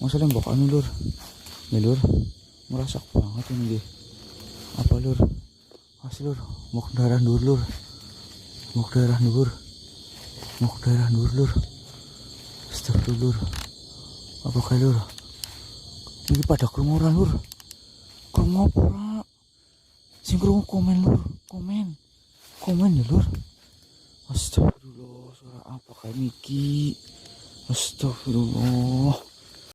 Masa lembok anu lur. Nih lur, merasak banget ini. Apa lur? Asli lur, mau ke daerah nur lur. Mau ke daerah nur. Mau ke daerah nur lur. Astagfirullah lur. Apa kayak lur? Ini pada krungu ora lur. Krungu apa ora? Sing krungu komen lur, komen. Komen ya lur. Astagfirullah, suara apa kayak Niki? Astagfirullah.